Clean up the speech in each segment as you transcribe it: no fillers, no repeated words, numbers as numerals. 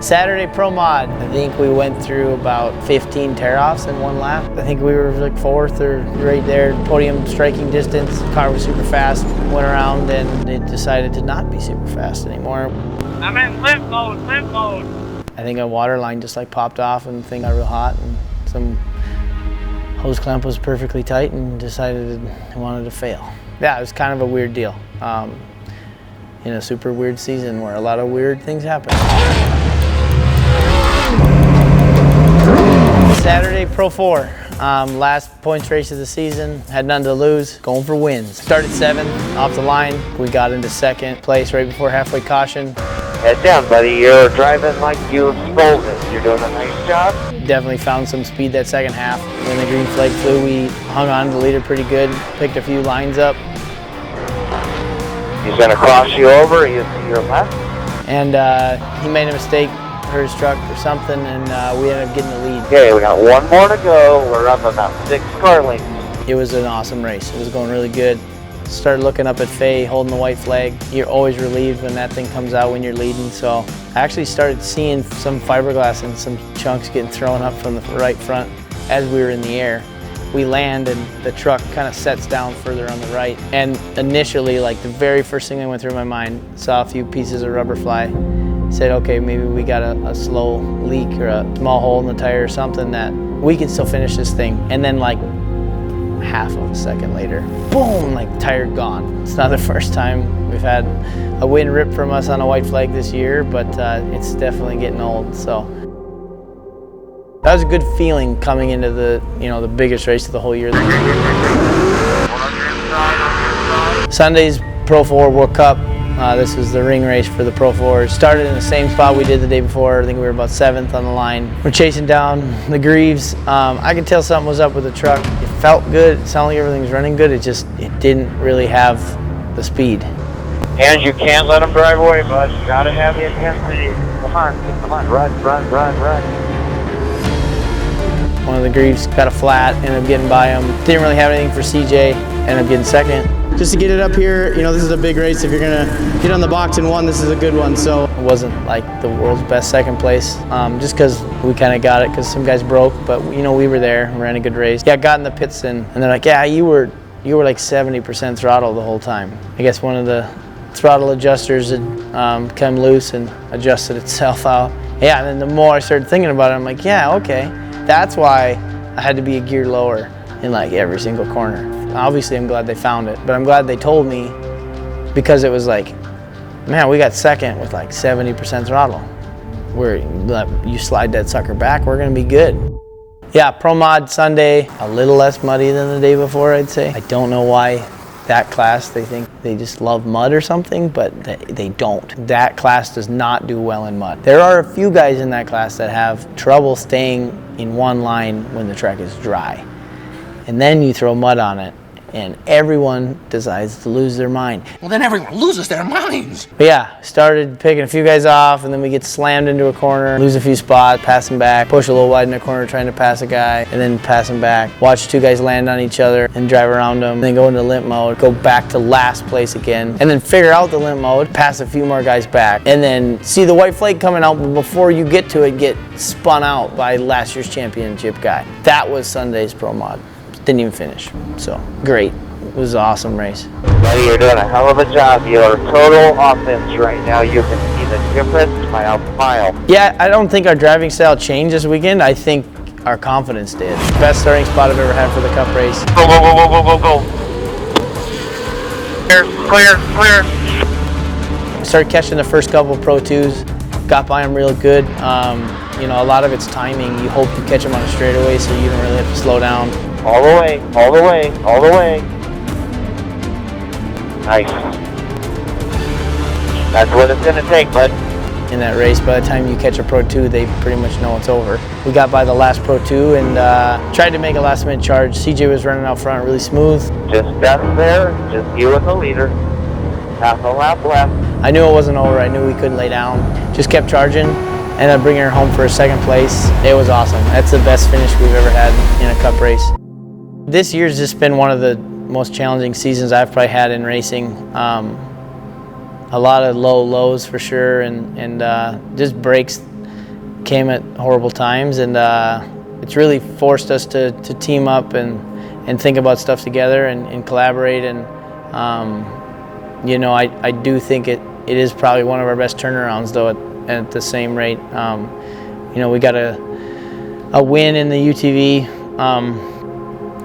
Saturday Pro Mod. I think we went through about 15 tear-offs in one lap. I think we were like fourth or right there, podium striking distance. Car was super fast, went around and it decided to not be super fast anymore. I'm in limp mode. I think a water line just like popped off and the thing got real hot and some hose clamp was perfectly tight and decided it wanted to fail. Yeah, it was kind of a weird deal. In a super weird season where a lot of weird things happen. Saturday Pro4, last points race of the season, had none to lose, going for wins. Started 7th off the line, we got into 2nd place right before halfway caution. Head down, buddy, you're driving like you scolded. You're doing a nice job. Definitely found some speed that second half. When the green flag flew, we hung on to the leader pretty good, picked a few lines up. He's gonna cross you over, you to your left. And he made a mistake, hurt his truck or something, and we ended up getting the lead. Okay, we got one more to go. We're up about 6 car lengths. It was an awesome race. It was going really good. Started looking up at Faye holding the white flag. You're always relieved when that thing comes out when you're leading. So I actually started seeing some fiberglass and some chunks getting thrown up from the right front as we were in the air. We land and the truck kind of sets down further on the right. And initially, like the very first thing that went through my mind, saw a few pieces of rubber fly, said, okay, maybe we got a slow leak or a small hole in the tire or something that we can still finish this thing. And then like half of a second later, boom, like tire gone. It's not the first time we've had a wind ripped from us on a white flag this year, but it's definitely getting old, so. That was a good feeling coming into the, the biggest race of the whole year. Sunday's Pro4 World Cup. This was the ring race for the Pro4. Started in the same spot we did the day before. I think we were about 7th on the line. We're chasing down the Greaves. I could tell something was up with the truck. It felt good. It sounded like everything was running good. It didn't really have the speed. And you can't let them drive away, bud. You gotta have the intensity. Come on, run. One of the Greaves got a flat, ended up getting by him. Didn't really have anything for CJ, ended up getting 2nd. Just to get it up here, this is a big race. If you're gonna get on the box and 1, this is a good one. So it wasn't like the world's best 2nd place, just because we kind of got it because some guys broke, but we were there, ran a good race. Yeah, got in the pits and they're like, yeah, you were like 70% throttle the whole time. I guess one of the throttle adjusters had come loose and adjusted itself out. Yeah, and then the more I started thinking about it, I'm like, yeah, okay. That's why I had to be a gear lower in like every single corner. Obviously, I'm glad they found it, but I'm glad they told me because it was like, man, we got 2nd with like 70% throttle. Where you slide that sucker back, we're gonna be good. Yeah, Pro Mod Sunday, a little less muddy than the day before, I'd say. I don't know why that class, they think they just love mud or something, but they don't. That class does not do well in mud. There are a few guys in that class that have trouble staying in one line when the track is dry. And then you throw mud on it, and everyone decides to lose their mind. Well, then everyone loses their minds. But yeah, started picking a few guys off, and then we get slammed into a corner, lose a few spots, pass them back, push a little wide in a corner trying to pass a guy, and then pass them back. Watch 2 guys land on each other and drive around them, then go into limp mode, go back to last place again, and then figure out the limp mode, pass a few more guys back, and then see the white flag coming out, but before you get to it, get spun out by last year's championship guy. That was Sunday's Pro Mod. Didn't even finish, so great. It was an awesome race. Buddy, you're doing a hell of a job. You're total offense right now. You can see the difference mile to mile. Yeah, I don't think our driving style changed this weekend. I think our confidence did. Best starting spot I've ever had for the Cup race. Go. Clear. I started catching the first couple of Pro2s, got by them real good. A lot of it's timing. You hope you catch them on a straightaway so you don't really have to slow down. All the way. Nice. That's what it's gonna take, bud. In that race, by the time you catch a Pro2, they pretty much know it's over. We got by the last Pro2 and tried to make a last minute charge. CJ was running out front really smooth. Just that's there, just you and the leader. Half a lap left. I knew it wasn't over. I knew we couldn't lay down. Just kept charging. Ended up bringing her home for a 2nd place. It was awesome. That's the best finish we've ever had in a Cup race. This year's just been one of the most challenging seasons I've probably had in racing. A lot of low lows for sure, and just breaks came at horrible times, and it's really forced us to team up and think about stuff together and collaborate. And you know, I do think it is probably one of our best turnarounds, though, at the same rate. You know, we got a win in the UTV.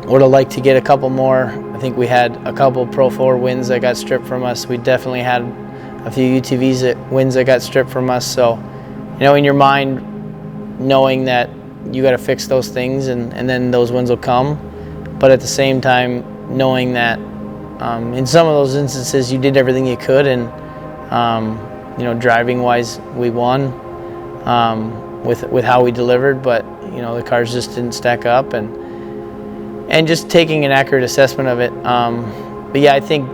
Would have liked to get a couple more. I think we had a couple Pro4 wins that got stripped from us. We definitely had a few UTVs wins that got stripped from us. So, you know, in your mind, knowing that you got to fix those things and then those wins will come. But at the same time, knowing that in some of those instances you did everything you could, and you know, driving-wise, we won with how we delivered, but you know, the cars just didn't stack up, and just taking an accurate assessment of it. But yeah, I think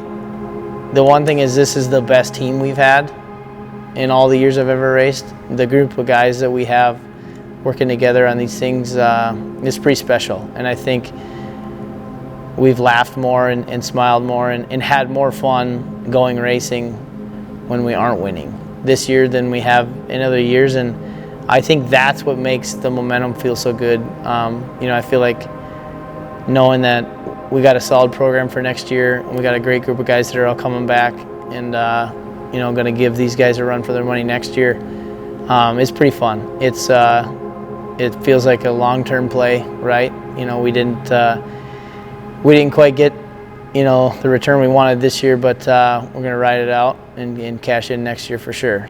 the one thing is this is the best team we've had in all the years I've ever raced. The group of guys that we have working together on these things is pretty special, and I think we've laughed more and smiled more and had more fun going racing when we aren't winning this year than we have in other years, and I think that's what makes the momentum feel so good. You know, I feel like knowing that we got a solid program for next year, and we got a great group of guys that are all coming back, and you know, going to give these guys a run for their money next year. It's pretty fun. It feels like a long-term play, right? You know, we didn't quite get, you know, the return we wanted this year, but we're going to ride it out and cash in next year for sure.